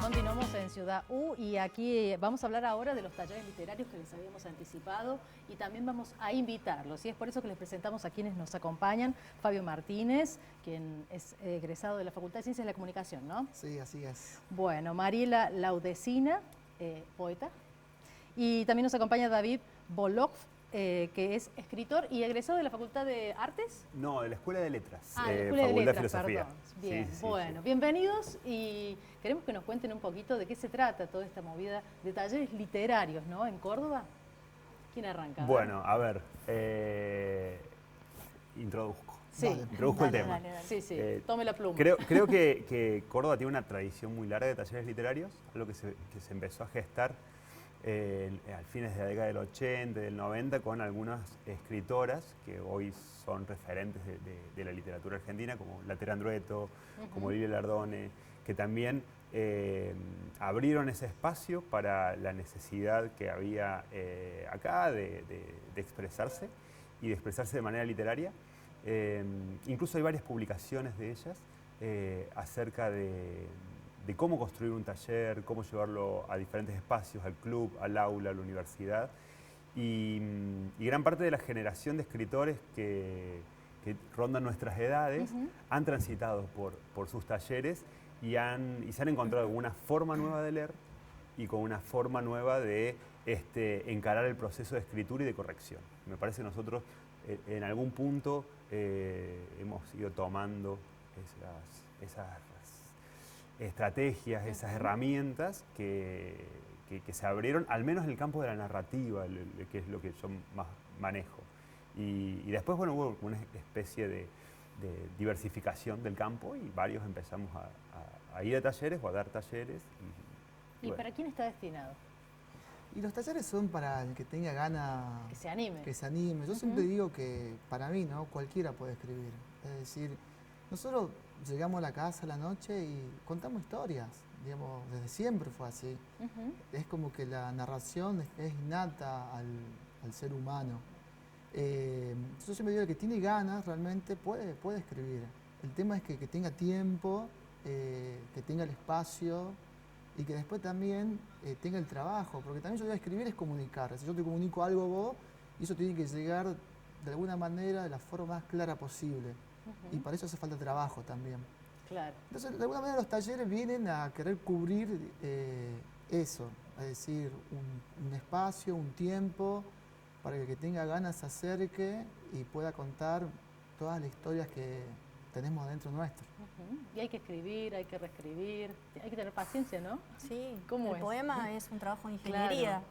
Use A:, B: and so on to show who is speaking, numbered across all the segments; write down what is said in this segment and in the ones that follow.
A: Continuamos en Ciudad U y aquí vamos a hablar ahora de los talleres literarios que les habíamos anticipado y también vamos a invitarlos. Y es por eso que les presentamos a quienes nos acompañan. Fabio Martínez, quien es egresado de la Facultad de Ciencias de la Comunicación, ¿no?
B: Sí, así es.
A: Bueno, Mariela Laudecina, poeta. Y también nos acompaña David Bolov, que es escritor y egresado de la Facultad de Artes.
C: No, de la Escuela de Letras.
A: La Escuela de Letras,
C: Filosofía.
A: perdón. Bien,
C: Sí, sí,
A: bueno,
C: sí.
A: bienvenidos y queremos que nos cuenten un poquito de qué se trata toda esta movida de talleres literarios, ¿no? En Córdoba. ¿Quién arranca?
C: Bueno, a ver, introduzco.
A: Sí.
C: Introduzco el tema.
A: Dale. Sí, tome la pluma.
C: Creo que Córdoba tiene una tradición muy larga de talleres literarios, algo que se empezó a gestar al fines de la década del 80, del 90, con algunas escritoras que hoy son referentes de la literatura argentina, como Latera Andrueto, como Lilia Lardone, que también abrieron ese espacio para la necesidad que había acá de expresarse y de expresarse de manera literaria. Incluso hay varias publicaciones de ellas acerca de cómo construir un taller, cómo llevarlo a diferentes espacios, al club, al aula, a la universidad. Y gran parte de la generación de escritores que rondan nuestras edades han transitado por sus talleres y se han encontrado con una forma nueva de leer y con una forma nueva de encarar el proceso de escritura y de corrección. Me parece que nosotros en algún punto hemos ido tomando esas estrategias, esas herramientas que se abrieron, al menos en el campo de la narrativa, que es lo que yo más manejo. Y después, bueno, hubo una especie de diversificación del campo y varios empezamos a ir a talleres o a dar talleres.
A: ¿Y bueno, para quién está destinado?
B: Y los talleres son para el que tenga ganas...
A: Que se anime.
B: Que se anime. Yo siempre digo que para mí, ¿no? Cualquiera puede escribir. Es decir, nosotros llegamos a la casa a la noche y contamos historias, digamos, desde siempre fue así. Es como que la narración es innata al ser humano. Yo siempre digo que tiene ganas realmente puede escribir. El tema es que tenga tiempo, que tenga el espacio y que después también tenga el trabajo, porque también yo digo escribir es comunicar. Si yo te comunico algo a vos, y eso tiene que llegar de alguna manera de la forma más clara posible. Y para eso hace falta trabajo también.
A: Claro.
B: Entonces, de alguna manera los talleres vienen a querer cubrir eso, es decir, un espacio, un tiempo, para que el que tenga ganas se acerque y pueda contar todas las historias que tenemos dentro nuestro.
A: Y hay que escribir, hay que reescribir, hay que tener paciencia, ¿no?
D: Sí,
A: ¿Cómo
D: el poema es un trabajo de ingeniería,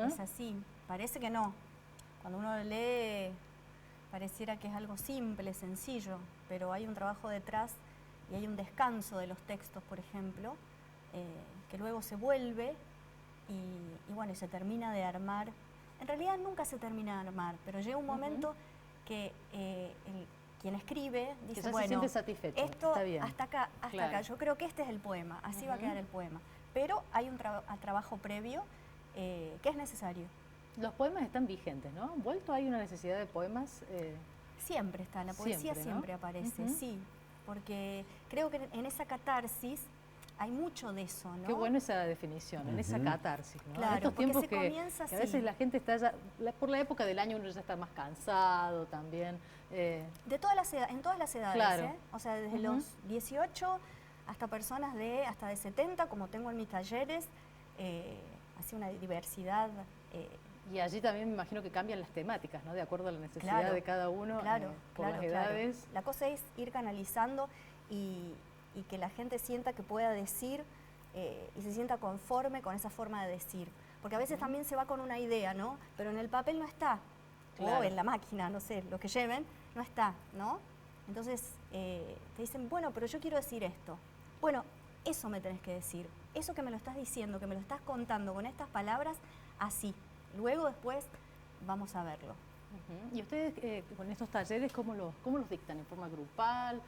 D: es así, parece que no. Cuando uno lo lee pareciera que es algo simple, sencillo, pero hay un trabajo detrás y hay un descanso de los textos, por ejemplo, que luego se vuelve y bueno, se termina de armar. En realidad nunca se termina de armar, pero llega un momento que quien escribe dice,
A: que
D: bueno,
A: se siente satisfecho,
D: esto
A: está bien.
D: hasta acá, yo creo que este es el poema, así va a quedar el poema. Pero hay un trabajo previo que es necesario.
A: Los poemas están vigentes, ¿no? ¿Vuelto hay una necesidad de poemas?
D: Siempre está, la poesía siempre aparece, sí, porque creo que en esa catarsis hay mucho de eso, ¿no?
A: Qué buena esa definición, en esa catarsis, ¿no?
D: Claro,
A: en estos tiempos que a veces
D: así.
A: la gente está ya, por la época del año uno ya está más cansado también.
D: De todas las edades, en todas las edades,
A: claro.
D: O sea, desde los 18 hasta personas hasta de 70, como tengo en mis talleres, así una diversidad.
A: Y allí también me imagino que cambian las temáticas, ¿no? De acuerdo a la necesidad de cada uno, por las edades.
D: La cosa es ir canalizando y que la gente sienta que pueda decir y se sienta conforme con esa forma de decir. Porque a veces también se va con una idea, ¿no? Pero en el papel no está. O en la máquina, no sé, lo que lleven, no está, ¿no? Entonces te dicen, bueno, pero yo quiero decir esto. Bueno, eso me tenés que decir. Eso que me lo estás diciendo, que me lo estás contando con estas palabras, así. Luego después vamos a verlo.
A: ¿Y ustedes con estos talleres cómo los dictan? ¿En forma grupal?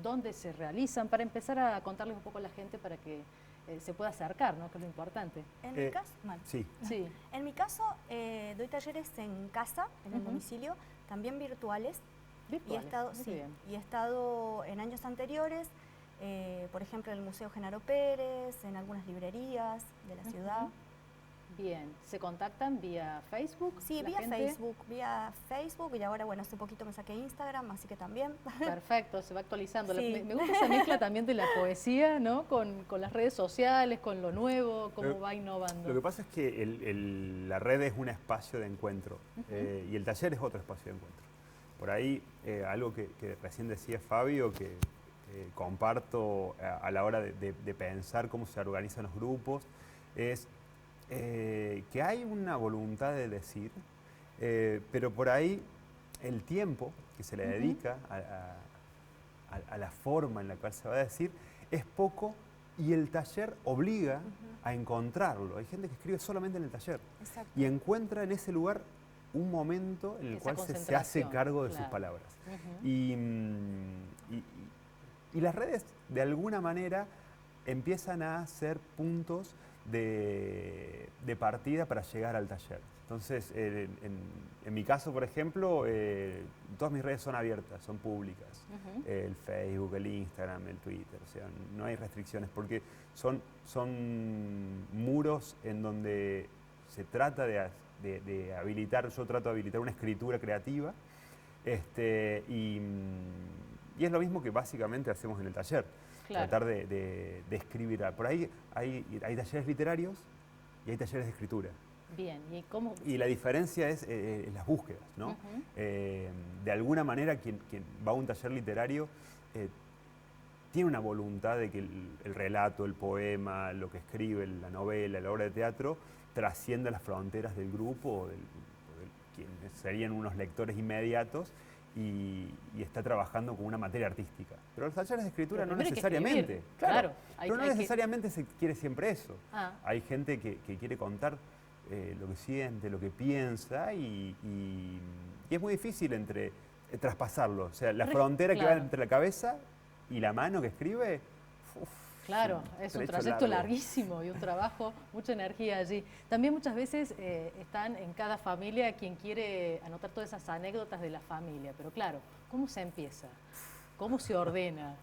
A: ¿Dónde se realizan? Para empezar a contarles un poco a la gente para que se pueda acercar, ¿no? Que es lo importante.
D: En mi caso,
A: sí.
D: En mi caso doy talleres en casa, en el domicilio, también virtuales. Y he estado en años anteriores por ejemplo, en el Museo Genaro Pérez, en algunas librerías de la ciudad.
A: Bien, ¿se contactan vía Facebook?
D: Sí, vía Facebook, y ahora, bueno, hace poquito me saqué Instagram, así que también.
A: Perfecto, se va actualizando.
D: Sí.
A: Me gusta esa mezcla también de la poesía, ¿no? Con las redes sociales, con lo nuevo, cómo va innovando.
C: Lo que pasa es que la red es un espacio de encuentro y el taller es otro espacio de encuentro. Por ahí, algo que recién decía Fabio, que comparto a la hora de pensar cómo se organizan los grupos, es que hay una voluntad de decir, pero por ahí el tiempo que se le dedica a la forma en la cual se va a decir es poco y el taller obliga a encontrarlo. Hay gente que escribe solamente en el taller.
D: Exacto.
C: Y encuentra en ese lugar un momento en el cual se hace cargo de sus palabras. Y las redes, de alguna manera, empiezan a ser puntos de partida para llegar al taller. Entonces, en mi caso, por ejemplo, todas mis redes son abiertas, son públicas. El Facebook, el Instagram, el Twitter, o sea, no hay restricciones porque son muros en donde se trata de habilitar, yo trato de habilitar una escritura creativa y es lo mismo que básicamente hacemos en el taller. Claro. Tratar de escribir. Por ahí hay talleres literarios y hay talleres de escritura.
A: Bien, ¿y cómo?
C: Y la diferencia es las búsquedas, ¿no? De alguna manera quien va a un taller literario tiene una voluntad de que el relato, el poema, lo que escribe, la novela, la obra de teatro, trascienda las fronteras del grupo o de quienes serían unos lectores inmediatos. Y está trabajando con una materia artística. Pero los talleres de escritura no necesariamente. Claro, pero no necesariamente se quiere siempre eso. Hay gente que quiere contar lo que siente, lo que piensa y es muy difícil traspasarlo. O sea, la frontera que va entre la cabeza y la mano que escribe.
A: Claro, es un trayecto larguísimo y un trabajo, mucha energía allí. También muchas veces están en cada familia quien quiere anotar todas esas anécdotas de la familia, pero claro, ¿cómo se empieza? ¿Cómo se ordena?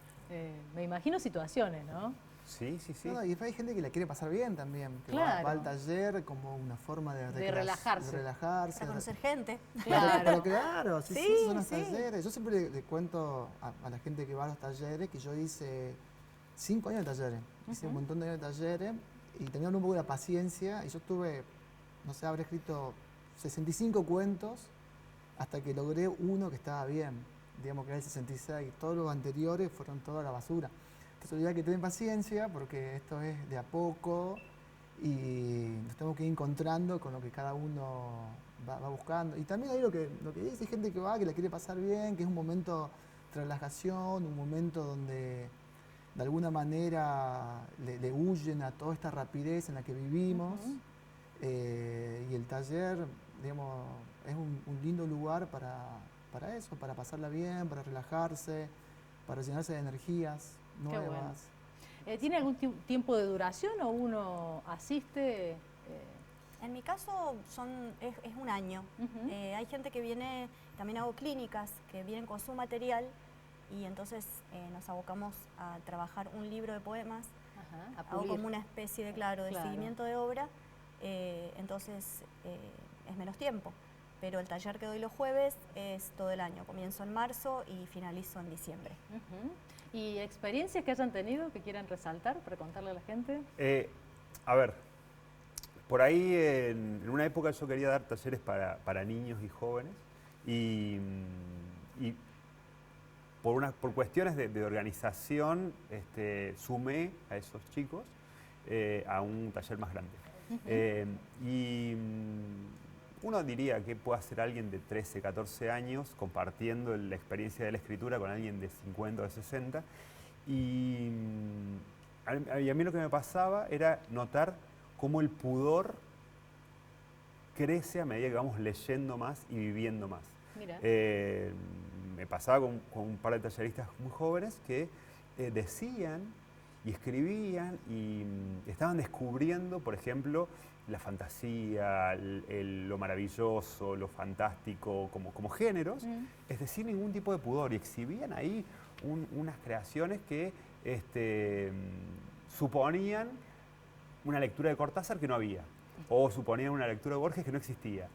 A: Me imagino situaciones, ¿no?
C: Sí.
B: No, y hay gente que la quiere pasar bien también, que va al taller como una forma de
A: relajarse.
D: Para conocer gente.
B: Pero claro, sí, son los talleres. Yo siempre le cuento a la gente que va a los talleres que yo hice 5 años de talleres, hice un montón de años de talleres y tenía un poco de paciencia y yo tuve, no sé, habré escrito 65 cuentos hasta que logré uno que estaba bien, digamos que era el 66, todos los anteriores fueron toda la basura. Entonces ya que tienen paciencia porque esto es de a poco y nos tenemos que ir encontrando con lo que cada uno va buscando. Y también hay lo que dice, hay gente que va, que la quiere pasar bien, que es un momento de relajación, un momento donde de alguna manera le huyen a toda esta rapidez en la que vivimos y el taller, digamos, es un lindo lugar para eso, para pasarla bien, para relajarse, para llenarse de energías nuevas.
A: Bueno. ¿Tiene algún tiempo de duración o uno asiste?
D: En mi caso es un año. Hay gente que viene, también hago clínicas, que vienen con su material y entonces nos abocamos a trabajar un libro de poemas. Hago como una especie de seguimiento de obra, entonces es menos tiempo. Pero el taller que doy los jueves es todo el año. Comienzo en marzo y finalizo en diciembre.
A: ¿Y experiencias que hayan tenido que quieran resaltar para contarle a la gente?
C: A ver, por ahí en una época yo quería dar talleres para niños y jóvenes y por cuestiones de organización sumé a esos chicos a un taller más grande. Uno diría que puede hacer alguien de 13, 14 años compartiendo la experiencia de la escritura con alguien de 50 o de 60. Y a mí lo que me pasaba era notar cómo el pudor crece a medida que vamos leyendo más y viviendo más. Me pasaba con un par de talleristas muy jóvenes que decían y escribían y estaban descubriendo, por ejemplo, la fantasía, lo maravilloso, lo fantástico como géneros, es decir, ningún tipo de pudor. Y exhibían ahí unas creaciones que suponían una lectura de Cortázar que no había, o suponían una lectura de Borges que no existía.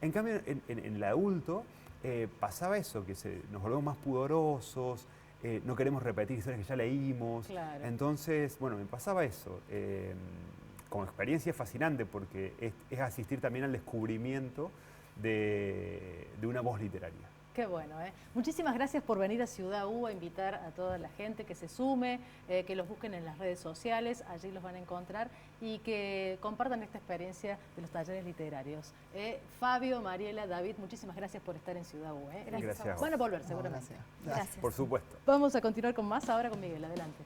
C: En cambio, en el adulto pasaba eso, que nos volvemos más pudorosos, no queremos repetir historias que ya leímos.
A: Claro.
C: Entonces, bueno, me pasaba eso. Como experiencia fascinante, porque es asistir también al descubrimiento de una voz literaria.
A: Qué bueno, ¿eh? Muchísimas gracias por venir a Ciudad U a invitar a toda la gente que se sume, que los busquen en las redes sociales, allí los van a encontrar y que compartan esta experiencia de los talleres literarios. Fabio, Mariela, David, muchísimas gracias por estar en Ciudad U.
C: Gracias a vos.
A: Van a volver seguramente.
B: Gracias.
C: Por supuesto.
A: Vamos a continuar con más ahora con Miguel, adelante.